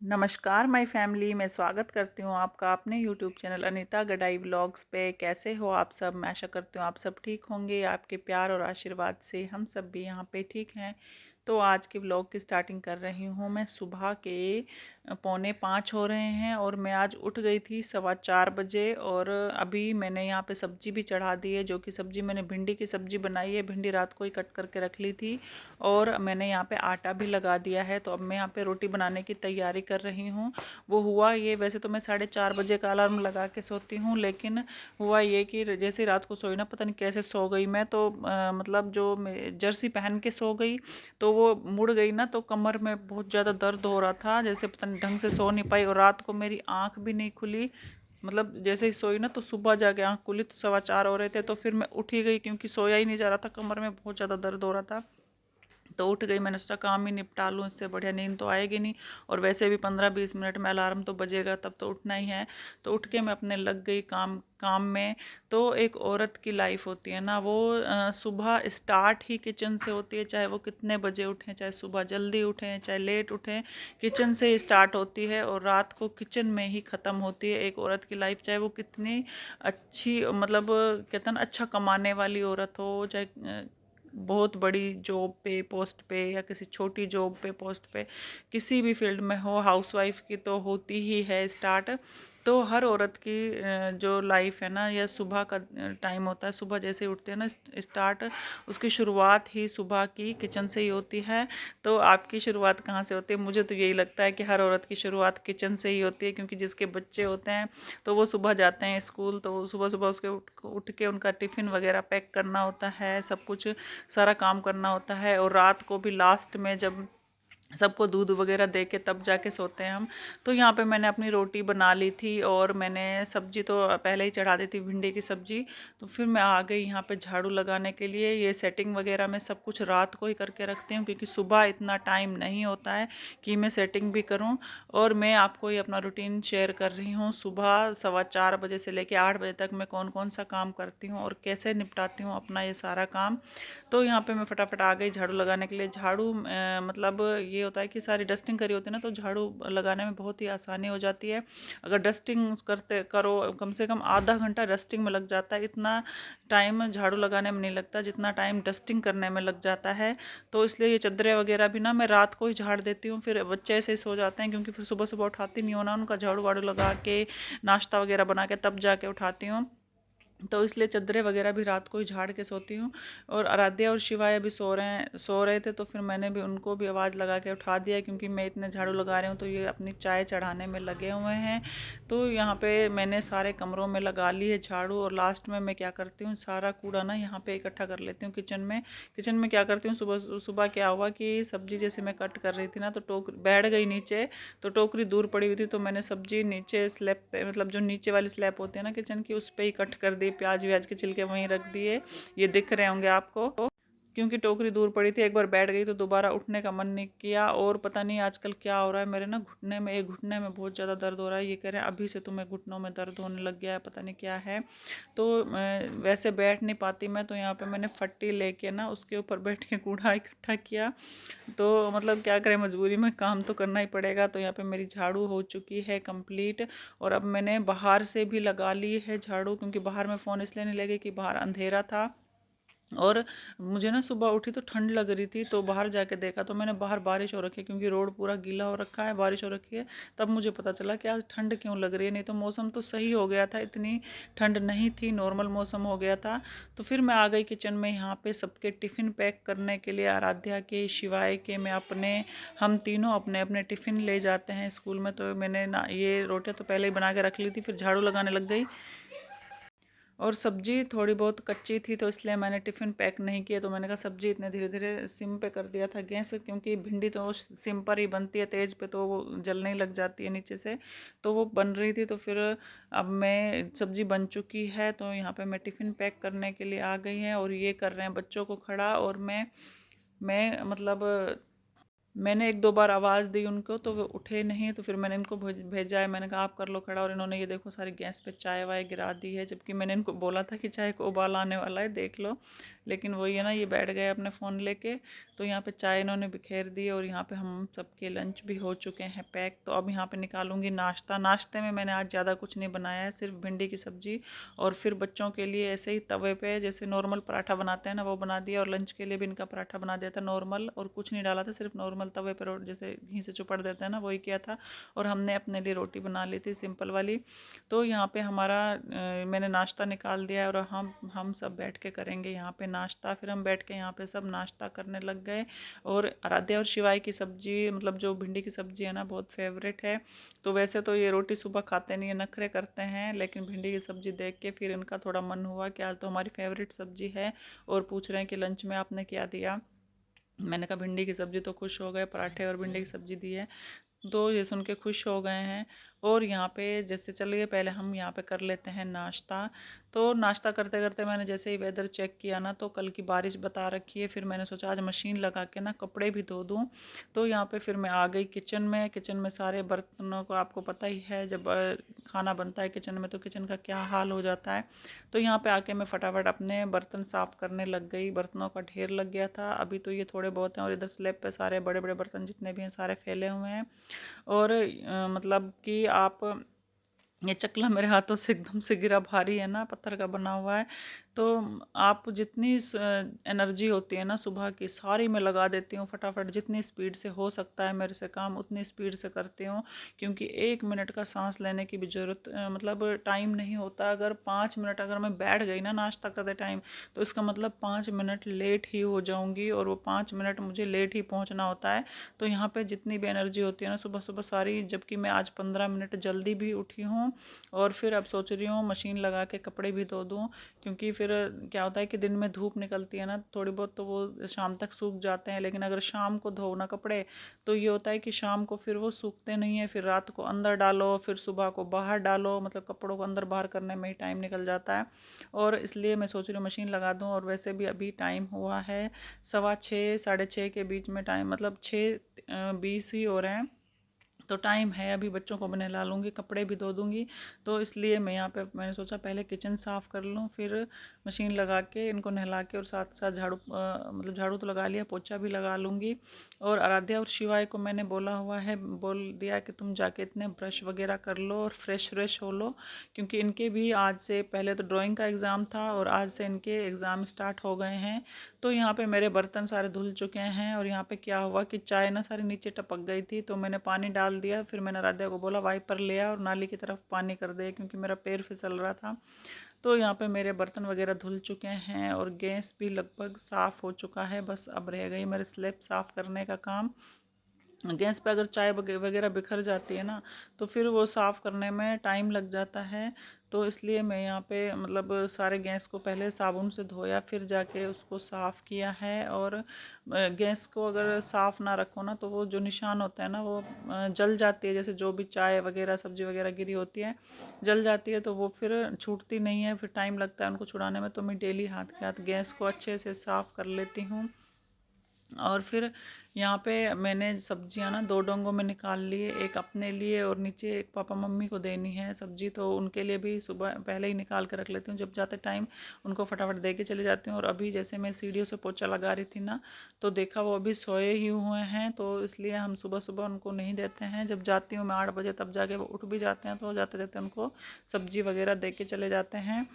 नमस्कार my family, मैं स्वागत करती हूँ आपका अपने यूट्यूब चैनल अनीता गडाई व्लॉग्स पे। कैसे हो आप सब? मैं आशा करती हूँ आप सब ठीक होंगे। आपके प्यार और आशीर्वाद से हम सब भी यहाँ पे ठीक हैं। तो आज के व्लॉग की स्टार्टिंग कर रही हूँ मैं। सुबह के 4:45 हो रहे हैं और मैं आज उठ गई थी 4:15 बजे। और अभी मैंने यहाँ पे सब्जी भी चढ़ा दी है, जो कि सब्जी मैंने भिंडी की सब्जी बनाई है। भिंडी रात को ही कट करके रख ली थी और मैंने यहाँ पे आटा भी लगा दिया है। तो अब मैं यहाँ पे रोटी बनाने की तैयारी कर रही हूँ। वो हुआ ये, वैसे तो मैं 4:30 बजे का अलार्म लगा के सोती हूँ, लेकिन हुआ ये कि जैसे रात को सोई ना, पता नहीं कैसे सो गई मैं। तो मतलब जो जर्सी पहन के सो गई तो वो मुड़ गई ना, तो कमर में बहुत ज़्यादा दर्द हो रहा था, जैसे पता नहीं ढंग से सो नहीं पाई। और रात को मेरी आँख भी नहीं खुली, मतलब जैसे ही सोई ना तो सुबह जाके आँख खुली तो 4:15 हो रहे थे। तो फिर मैं उठ ही गई क्योंकि सोया ही नहीं जा रहा था, कमर में बहुत ज़्यादा दर्द हो रहा था। तो उठ गई, मैंने सोचा काम ही निपटा लूँ, इससे बढ़िया नींद तो आएगी नहीं। और वैसे भी 15-20 मिनट में अलार्म तो बजेगा, तब तो उठना ही है। तो उठ के मैं अपने लग गई काम काम में। तो एक औरत की लाइफ होती है ना, वो सुबह स्टार्ट ही किचन से होती है। चाहे वो कितने बजे उठें, चाहे सुबह जल्दी उठें चाहे लेट उठें, किचन से ही स्टार्ट होती है और रात को किचन में ही ख़त्म होती है एक औरत की लाइफ। चाहे वो कितनी अच्छी, मतलब कहते हैं ना, अच्छा कमाने वाली औरत हो, चाहे बहुत बड़ी जॉब पे पोस्ट पे या किसी छोटी जॉब पे पोस्ट पे, किसी भी फील्ड में हो, हाउसवाइफ की तो होती ही है स्टार्ट। तो हर औरत की जो लाइफ है ना, या सुबह का टाइम होता है, सुबह जैसे ही उठते हैं ना, स्टार्ट उसकी शुरुआत ही सुबह की किचन से ही होती है। तो आपकी शुरुआत कहाँ से होती है? मुझे तो यही लगता है कि हर औरत की शुरुआत किचन से ही होती है, क्योंकि जिसके बच्चे होते हैं तो वो सुबह जाते हैं स्कूल, तो सुबह सुबह उसके उठ के उनका टिफ़िन वगैरह पैक करना होता है, सब कुछ सारा काम करना होता है। और रात को भी लास्ट में जब सबको दूध वगैरह दे के तब जाके सोते हैं हम। तो यहाँ पे मैंने अपनी रोटी बना ली थी और मैंने सब्जी तो पहले ही चढ़ा दी थी, भिंडी की सब्जी। तो फिर मैं आ गई यहाँ पे झाड़ू लगाने के लिए। ये सेटिंग वगैरह मैं सब कुछ रात को ही करके रखती हूँ, क्योंकि सुबह इतना टाइम नहीं होता है कि मैं सेटिंग भी करूँ। और मैं आपको ये अपना रूटीन शेयर कर रही हूँ, सुबह 4:15 बजे से लेके 8 बजे तक मैं कौन कौन सा काम करती हूँ और कैसे निपटाती हूँ अपना ये सारा काम। तो यहाँ पे मैं फटाफट आ गई झाड़ू लगाने के लिए। झाड़ू मतलब ये होता है कि सारी डस्टिंग करी होती है ना, तो झाड़ू लगाने में बहुत ही आसानी हो जाती है। अगर डस्टिंग करते करो, कम से कम आधा घंटा डस्टिंग में लग जाता है। इतना टाइम झाड़ू लगाने में नहीं लगता जितना टाइम डस्टिंग करने में लग जाता है। तो इसलिए ये चद्दरें वगैरह भी ना मैं रात को ही झाड़ देती हूँ, फिर बच्चे ऐसे ही सो जाते हैं, क्योंकि फिर सुबह सुबह उठाती नहीं हो ना उनका, झाड़ू वाड़ू लगा के नाश्ता वगैरह बना के तब जाके उठाती हूँ। तो इसलिए चद्दरें वगैरह भी रात को ही झाड़ के सोती हूँ। और आराध्या और शिवाय अभी सो रहे थे, तो फिर मैंने भी उनको भी आवाज़ लगा के उठा दिया, क्योंकि मैं इतने झाड़ू लगा रही हूँ तो ये अपनी चाय चढ़ाने में लगे हुए हैं। तो यहाँ पे मैंने सारे कमरों में लगा ली है झाड़ू। और लास्ट में मैं क्या करती हूँ, सारा कूड़ा ना यहाँ पे इकट्ठा कर लेती हूँ किचन में। किचन में क्या करती हूँ, सुबह सुबह क्या हुआ कि सब्जी जैसे मैं कट कर रही थी ना, तो बैठ गई नीचे, तो टोकरी दूर पड़ी हुई थी, तो मैंने सब्जी नीचे स्लैब पे, मतलब जो नीचे वाली स्लैब होती है ना किचन की, उस पर ही कट कर दी। प्याज व्याज के छिलके वहीं रख दिए, ये दिख रहे होंगे आपको। क्योंकि टोकरी दूर पड़ी थी, एक बार बैठ गई तो दोबारा उठने का मन नहीं किया। और पता नहीं आजकल क्या हो रहा है, मेरे ना घुटने में, एक घुटने में बहुत ज़्यादा दर्द हो रहा है। ये कह रहे हैं अभी से तुम्हें घुटनों में दर्द होने लग गया है, पता नहीं क्या है। तो वैसे बैठ नहीं पाती मैं, तो यहाँ पे मैंने फट्टी लेके ना उसके ऊपर बैठ के कूड़ा इकट्ठा किया। तो मतलब क्या करें, मजबूरी में काम तो करना ही पड़ेगा। तो यहाँ पे मेरी झाड़ू हो चुकी है कंप्लीट। और अब मैंने बाहर से भी लगा ली है झाड़ू, क्योंकि बाहर में फ़ोन इसलिए नहीं लगे कि बाहर अंधेरा था। और मुझे ना सुबह उठी तो ठंड लग रही थी, तो बाहर जाके देखा तो मैंने बाहर बारिश हो रखी है, क्योंकि रोड पूरा गीला हो रखा है, बारिश हो रखी है। तब मुझे पता चला कि आज ठंड क्यों लग रही है, नहीं तो मौसम तो सही हो गया था, इतनी ठंड नहीं थी, नॉर्मल मौसम हो गया था। तो फिर मैं आ गई किचन में, यहाँ पे सबके टिफ़िन पैक करने के लिए, आराध्या के, शिवाय के, मैं अपने, हम तीनों अपने अपने टिफ़िन ले जाते हैं स्कूल में। तो मैंने ना ये रोटियाँ तो पहले ही बना के रख ली थी, फिर झाड़ू लगाने लग गई। और सब्ज़ी थोड़ी बहुत कच्ची थी, तो इसलिए मैंने टिफ़िन पैक नहीं किया। तो मैंने कहा सब्ज़ी इतने धीरे धीरे सिम पे कर दिया था गैस, क्योंकि भिंडी तो सिम पर ही बनती है, तेज़ पे तो वो जलने लग जाती है नीचे से। तो वो बन रही थी, तो फिर अब मैं, सब्ज़ी बन चुकी है, तो यहाँ पे मैं टिफ़िन पैक करने के लिए आ गई हैं। और ये कर रहे हैं बच्चों को खड़ा, और मैं मतलब मैंने एक दो बार आवाज़ दी उनको, तो वो उठे नहीं। तो फिर मैंने इनको भेजा है, मैंने कहा आप कर लो खड़ा। और इन्होंने ये देखो सारी गैस पे चाय वाय गिरा दी है, जबकि मैंने इनको बोला था कि चाय को उबाल आने वाला है, देख लो। लेकिन वही है ना, ये बैठ गए अपने फ़ोन लेके। तो यहाँ पे चाय इन्होंने बिखेर दी और यहाँ पे हम सबके लंच भी हो चुके हैं पैक। तो अब यहाँ पे निकालूंगी नाश्ता। नाश्ते में मैंने आज ज़्यादा कुछ नहीं बनाया है, सिर्फ भिंडी की सब्ज़ी और फिर बच्चों के लिए ऐसे ही तवे पे जैसे नॉर्मल पराठा बनाते हैं ना, वो बना दिया। और लंच के लिए भी इनका पराठा बना दिया था नॉर्मल, और कुछ नहीं डाला था, सिर्फ नॉर्मल तवे पर जैसे घी से चुपड़ देते हैं ना, वही किया था। और हमने अपने लिए रोटी बना ली थी सिंपल वाली। तो यहाँ पे हमारा मैंने नाश्ता निकाल दिया है और हम सब बैठ के करेंगे यहाँ पे नाश्ता। फिर हम बैठ के यहाँ पे सब नाश्ता करने लग गए। और आराध्या और शिवाय की सब्जी, मतलब जो भिंडी की सब्जी है ना, बहुत फेवरेट है। तो वैसे तो ये रोटी सुबह खाते नहीं है, नखरे करते हैं, लेकिन भिंडी की सब्जी देख के फिर इनका थोड़ा मन हुआ कि आज तो हमारी फेवरेट सब्जी है। और पूछ रहे हैं कि लंच में आपने क्या दिया। मैंने कहा भिंडी की सब्जी। तो खुश हो गए, पराठे और भिंडी की सब्जी दी है। तो ये सुन के खुश हो गए हैं। और यहाँ पे जैसे चलिए पहले हम यहाँ पे कर लेते हैं नाश्ता। तो नाश्ता करते करते मैंने जैसे ही वेदर चेक किया ना, तो कल की बारिश बता रखी है। फिर मैंने सोचा आज मशीन लगा के ना कपड़े भी धो दूँ। तो यहाँ पे फिर मैं आ गई किचन में। किचन में सारे बर्तनों को आपको पता ही है, जब खाना बनता है किचन में तो किचन का क्या हाल हो जाता है। तो यहाँ पे आके मैं फटाफट अपने बर्तन साफ़ करने लग गई। बर्तनों का ढेर लग गया था, अभी तो ये थोड़े बहुत हैं, और इधर स्लैब पे सारे बड़े बड़े बर्तन जितने भी हैं सारे फैले हुए हैं। और मतलब कि आप, ये चकला मेरे हाथों से एकदम से गिरा, भारी है ना, पत्थर का बना हुआ है। तो आप जितनी एनर्जी होती है ना सुबह की, सारी मैं लगा देती हूँ फटाफट। जितनी स्पीड से हो सकता है मेरे से काम, उतनी स्पीड से करती हूँ। क्योंकि 1 मिनट का सांस लेने की भी ज़रूरत, मतलब टाइम नहीं होता। अगर 5 मिनट अगर मैं बैठ गई ना नाश्ता करते टाइम, तो इसका मतलब 5 मिनट लेट ही हो जाऊँगी, और वो 5 मिनट मुझे लेट ही पहुँचना होता है। तो यहाँ पे जितनी भी एनर्जी होती है ना सुबह सुबह सारी, जबकि मैं आज 15 मिनट जल्दी भी उठी हूँ। और फिर अब सोच रही हूँ मशीन लगा के कपड़े भी धो दूँ। क्योंकि फिर क्या होता है कि दिन में धूप निकलती है ना थोड़ी बहुत, तो वो शाम तक सूख जाते हैं। लेकिन अगर शाम को धो ना कपड़े, तो ये होता है कि शाम को फिर वो सूखते नहीं है। फिर रात को अंदर डालो, फिर सुबह को बाहर डालो, मतलब कपड़ों को अंदर बाहर करने में ही टाइम निकल जाता है। और इसलिए मैं सोच रही हूँ मशीन लगा दूँ। और वैसे भी अभी टाइम हुआ है 6:15 6:30 के बीच में टाइम, मतलब 6:20 ही हो रहे हैं। तो टाइम है, अभी बच्चों को मैं नहला लूँगी, कपड़े भी धो दूँगी। तो इसलिए मैं यहाँ पे मैंने सोचा पहले किचन साफ़ कर लूँ, फिर मशीन लगा के इनको नहला के, और साथ साथ झाड़ू, मतलब झाड़ू तो लगा लिया, पोछा भी लगा लूँगी। और आराध्या और शिवाय को मैंने बोला हुआ है, बोल दिया कि तुम जाके इतने ब्रश वगैरह कर लो और फ्रेश व्रेश हो लो। क्योंकि इनके भी आज से, पहले तो ड्राइंग का एग्ज़ाम था और आज से इनके एग्ज़ाम स्टार्ट हो गए हैं। तो यहाँ पे मेरे बर्तन सारे धुल चुके हैं। और यहाँ पे क्या हुआ कि चाय ना सारी नीचे टपक गई थी, तो मैंने पानी डाल दिया। फिर मैंने राध्या को बोला वाइपर ले आ और नाली की तरफ पानी कर दे, क्योंकि मेरा पैर फिसल रहा था। तो यहाँ पे मेरे बर्तन वगैरह धुल चुके हैं और गैस भी लगभग साफ़ हो चुका है। बस अब रह गई मेरे स्लैब साफ़ करने का काम। गैस पे अगर चाय वगैरह बिखर जाती है ना, तो फिर वो साफ़ करने में टाइम लग जाता है। तो इसलिए मैं यहाँ पे मतलब सारे गैस को पहले साबुन से धोया, फिर जाके उसको साफ़ किया है। और गैस को अगर साफ़ ना रखो ना, तो वो जो निशान होता है ना, वो जल जाती है। जैसे जो भी चाय वगैरह सब्ज़ी वगैरह गिरी होती है, जल जाती है, तो वो फिर छूटती नहीं है, फिर टाइम लगता है उनको छुड़ाने में। तो मैं डेली हाथ के हाथ गैस को अच्छे से साफ़ कर लेती हूँ। और फिर यहाँ पे मैंने सब्जियाँ ना 2 डोंगों में निकाल लिए, एक अपने लिए और नीचे एक पापा मम्मी को देनी है सब्जी। तो उनके लिए भी सुबह पहले ही निकाल के रख लेती हूँ, जब जाते टाइम उनको फटाफट दे के चली जाती हूँ। और अभी जैसे मैं सीढ़ियों से पोछा लगा रही थी ना, तो देखा वो अभी सोए ही हुए हैं। तो इसलिए हम सुबह सुबह उनको नहीं देते हैं। जब जाती हूँ मैं 8 बजे, तब जाके वो उठ भी जाते हैं, तो जाते जाते उनको सब्जी वगैरह दे के चले जाते हैं।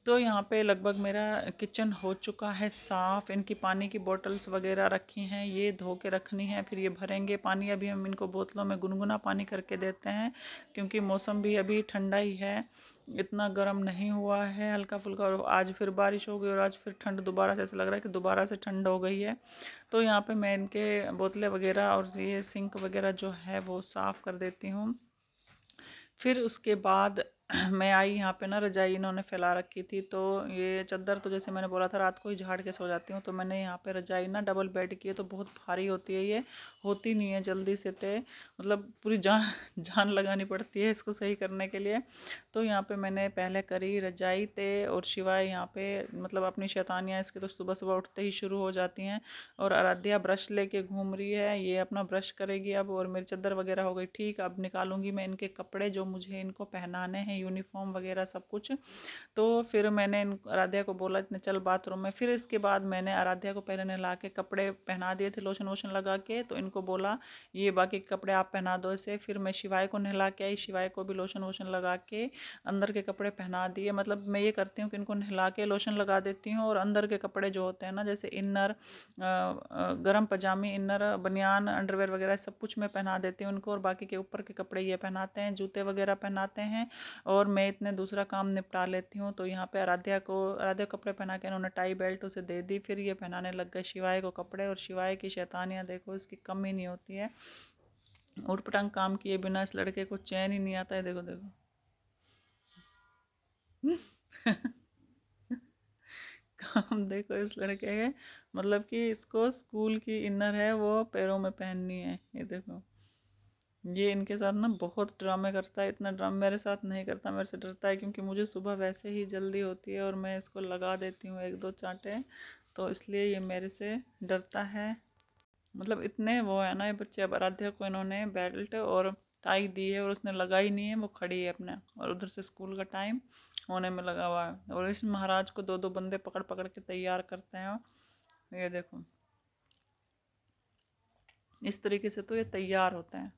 तो यहाँ पे लगभग मेरा किचन हो चुका है साफ़। इनकी पानी की बोतल्स वगैरह रखी हैं, ये धो के रखनी है, फिर ये भरेंगे पानी। अभी हम इनको बोतलों में गुनगुना पानी करके देते हैं, क्योंकि मौसम भी अभी ठंडा ही है, इतना गर्म नहीं हुआ है, हल्का फुल्का। और आज फिर बारिश हो गई और आज फिर ठंड दोबारा से, ऐसा लग रहा है कि दोबारा से ठंड हो गई है। तो यहाँ पे मैं इनके बोतलें वगैरह और ये सिंक वगैरह जो है वो साफ़ कर देती हूँ। फिर उसके बाद मैं आई यहाँ पे ना, रजाई इन्होंने फैला रखी थी। तो ये चादर तो जैसे मैंने बोला था रात को ही झाड़ के सो जाती हूँ। तो मैंने यहाँ पे रजाई ना डबल बेड की है, तो बहुत भारी होती है ये, होती नहीं है जल्दी से, ते मतलब पूरी जान जान लगानी पड़ती है इसको सही करने के लिए। तो यहाँ पे मैंने पहले करी रजाई ते, और शिवाय यहाँ पे मतलब अपनी शैतानियाँ इसके तो सुबह सुबह उठते ही शुरू हो जाती हैं। और आराध्या ब्रश लेके घूम रही है, ये अपना ब्रश करेगी अब, और मेरी चादर वगैरह हो गई ठीक। अब निकालूंगी मैं इनके कपड़े जो मुझे इनको पहनाने हैं, यूनिफॉर्म वगैरह सब कुछ। तो फिर मैंने आराध्या को बोला इतने चल बाथरूम में। फिर इसके बाद मैंने आराध्या को पहले नहला के कपड़े पहना दिए थे लोशन वोशन लगा के, तो इनको बोला ये बाकी के कपड़े आप पहना दो इसे। फिर मैं शिवाय को नहला के आई, शिवाय को भी लोशन वोशन लगा के अंदर के कपड़े पहना दिए। मतलब मैं ये करती हूँ कि इनको नहला के लोशन लगा देती हूँ, और अंदर के कपड़े जो होते हैं ना, जैसे इनर, गर्म पजामी, इनर, बनियान, अंडरवेयर वगैरह सब कुछ मैं पहना देती हूँ उनको, और बाकी के ऊपर के कपड़े ये पहनाते हैं, जूते वगैरह पहनाते हैं, और मैं इतने दूसरा काम निपटा लेती हूँ। तो यहाँ पे आराध्या को कपड़े पहना के इन्होंने टाई बेल्ट उसे दे दी। फिर ये पहनाने लग गए शिवाय को कपड़े, और शिवाय की शैतानियाँ देखो, इसकी कमी नहीं होती है। उटपटांग काम किए बिना इस लड़के को चैन ही नहीं आता है, देखो देखो। काम देखो इस लड़के के, मतलब कि इसको स्कूल की इनर है वो पैरों में पहननी है, ये देखो। ये इनके साथ ना बहुत ड्रामे करता है, इतना ड्रामा मेरे साथ नहीं करता, मेरे से डरता है, क्योंकि मुझे सुबह वैसे ही जल्दी होती है और मैं इसको लगा देती हूँ एक दो चांटे, तो इसलिए ये मेरे से डरता है। मतलब इतने वो है ना ये बच्चे। अब आराध्या को इन्होंने बेल्ट और टाई दी है और उसने लगाई नहीं है, वो खड़ी है अपने, और उधर से स्कूल का टाइम होने में लगा हुआ है, और इस महाराज को दो दो बंदे पकड़ पकड़ के तैयार करते हैं। ये देखो इस तरीके से तो ये तैयार होते हैं।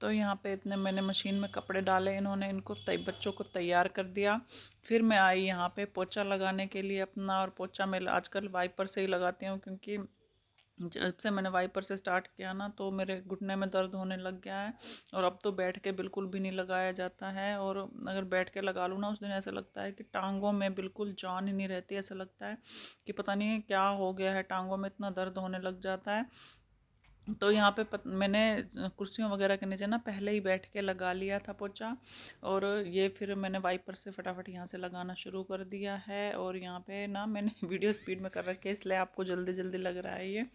तो यहाँ पे इतने मैंने मशीन में कपड़े डाले, इन्होंने इनको बच्चों को तैयार कर दिया। फिर मैं आई यहाँ पे पोछा लगाने के लिए अपना, और पोछा मैं आजकल वाइपर से ही लगाती हूँ, क्योंकि जब से मैंने वाइपर से स्टार्ट किया ना, तो मेरे घुटने में दर्द होने लग गया है, और अब तो बैठ के बिल्कुल भी नहीं लगाया जाता है। और अगर बैठ के लगा लूँ ना, उस दिन ऐसा लगता है कि टांगों में बिल्कुल जान ही नहीं रहती, ऐसा लगता है कि पता नहीं क्या हो गया है, टांगों में इतना दर्द होने लग जाता है। तो यहाँ पे मैंने कुर्सियों वगैरह के नीचे ना पहले ही बैठ के लगा लिया था पोछा, और ये फिर मैंने वाइपर से फटाफट यहाँ से लगाना शुरू कर दिया है। और यहाँ पे ना मैंने वीडियो स्पीड में कर रखी है, इसलिए आपको जल्दी जल्दी लग रहा है ये।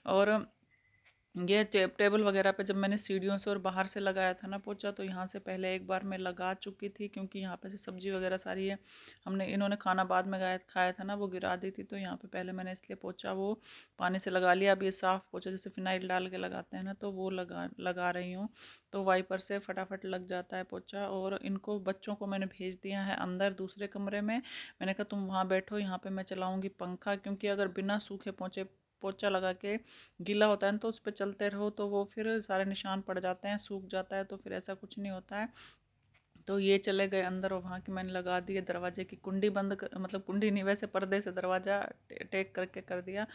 और ये टेबल वगैरह पे जब मैंने सीढ़ियों से और बाहर से लगाया था ना पोछा, तो यहाँ से पहले एक बार मैं लगा चुकी थी, क्योंकि यहाँ पे से सब्जी वगैरह सारी है, हमने इन्होंने खाना बाद में खाया था ना, वो गिरा दी थी, तो यहाँ पे पहले मैंने इसलिए पोछा वो पानी से लगा लिया। अब ये साफ़ पोछा जैसे फिनाइल डाल के लगाते हैं ना, तो वो लगा रही हूँ, तो वाइपर से फटाफट लग जाता है पोछा। और इनको बच्चों को मैंने भेज दिया है अंदर दूसरे कमरे में, मैंने कहा तुम वहाँ बैठो, यहाँ पर मैं चलाऊँगी पंखा, क्योंकि अगर बिना सूखे पोछे पोछा लगा के गीला होता है ना, तो उस पर चलते रहो तो वो फिर सारे निशान पड़ जाते हैं, सूख जाता है, तो फिर ऐसा कुछ नहीं होता है। तो ये चले गए अंदर, और वहाँ की मैंने लगा दिए, दरवाजे की कुंडी मतलब कुंडी नहीं, वैसे पर्दे से दरवाज़ा टेक करके कर दिया।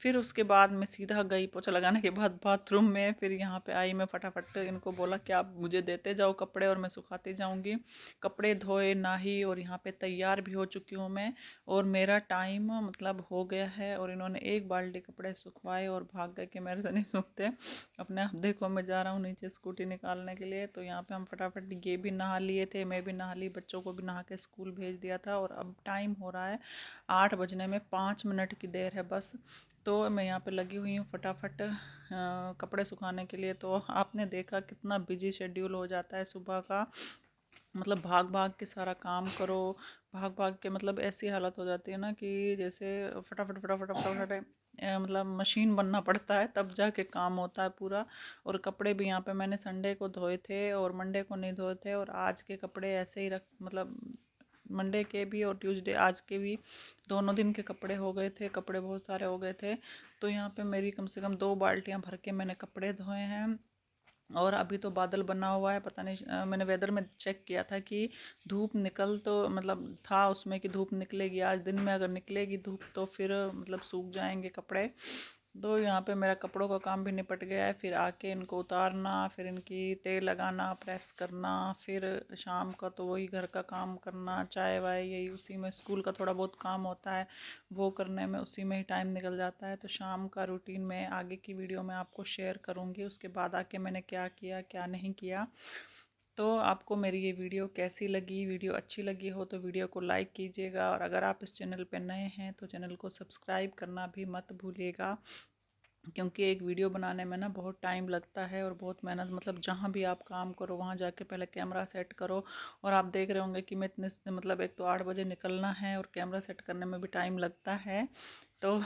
फिर उसके बाद मैं सीधा गई पोछा लगाने के बाद बाथरूम में। फिर यहाँ पे आई मैं फटाफट, इनको बोला कि आप मुझे देते जाओ कपड़े और मैं सुखाती जाऊँगी। कपड़े धोए नहाई, और यहाँ पे तैयार भी हो चुकी हूँ मैं, और मेरा टाइम मतलब हो गया है। और इन्होंने एक बाल्टी कपड़े सुखवाए और भाग गए कि मेरे से नहीं सूखते। अपने आप देखो मैं जा रहा हूँ नीचे स्कूटी निकालने के लिए, तो यहाँ पे हम फटाफट ये भी नहा लिए थे, मैं भी नहा ली, बच्चों को भी नहा के स्कूल भेज दिया था। और अब टाइम हो रहा है 8 बजने में 5 मिनट की देर है बस। तो मैं यहाँ पे लगी हुई हूँ फटाफट कपड़े सुखाने के लिए। तो आपने देखा कितना बिजी शेड्यूल हो जाता है सुबह का, मतलब भाग भाग के सारा काम करो, भाग भाग के मतलब ऐसी हालत हो जाती है ना कि जैसे फटाफट फटाफट फटाफट मतलब मशीन बनना पड़ता है, तब जाके काम होता है पूरा। और कपड़े भी यहाँ पे मैंने संडे को धोए थे और मंडे को नहीं धोए थे, और आज के कपड़े ऐसे ही मतलब मंडे के भी और ट्यूसडे आज के भी, दोनों दिन के कपड़े हो गए थे, कपड़े बहुत सारे हो गए थे। तो यहाँ पे मेरी कम से कम 2 बाल्टियाँ भर के मैंने कपड़े धोए हैं। और अभी तो बादल बना हुआ है, पता नहीं मैंने वेदर में चेक किया था कि धूप निकल तो मतलब था उसमें कि धूप निकलेगी आज दिन में, अगर निकलेगी धूप तो फिर मतलब सूख जाएंगे कपड़े। तो यहाँ पे मेरा कपड़ों का काम भी निपट गया है। फिर आके इनको उतारना, फिर इनकी तेल लगाना, प्रेस करना, फिर शाम का तो वही घर का काम करना, चाय वाय यही उसी में, स्कूल का थोड़ा बहुत काम होता है वो करने में उसी में ही टाइम निकल जाता है। तो शाम का रूटीन में आगे की वीडियो में आपको शेयर करूँगी, उसके बाद आके मैंने क्या किया क्या नहीं किया। तो आपको मेरी ये वीडियो कैसी लगी? वीडियो अच्छी लगी हो तो वीडियो को लाइक कीजिएगा, और अगर आप इस चैनल पर नए हैं तो चैनल को सब्सक्राइब करना भी मत भूलिएगा, क्योंकि एक वीडियो बनाने में ना बहुत टाइम लगता है और बहुत मेहनत, मतलब जहाँ भी आप काम करो वहाँ जाके पहले कैमरा सेट करो। और आप देख रहे होंगे कि मैं इतने, मतलब एक तो 8 बजे निकलना है और कैमरा सेट करने में भी टाइम लगता है। तो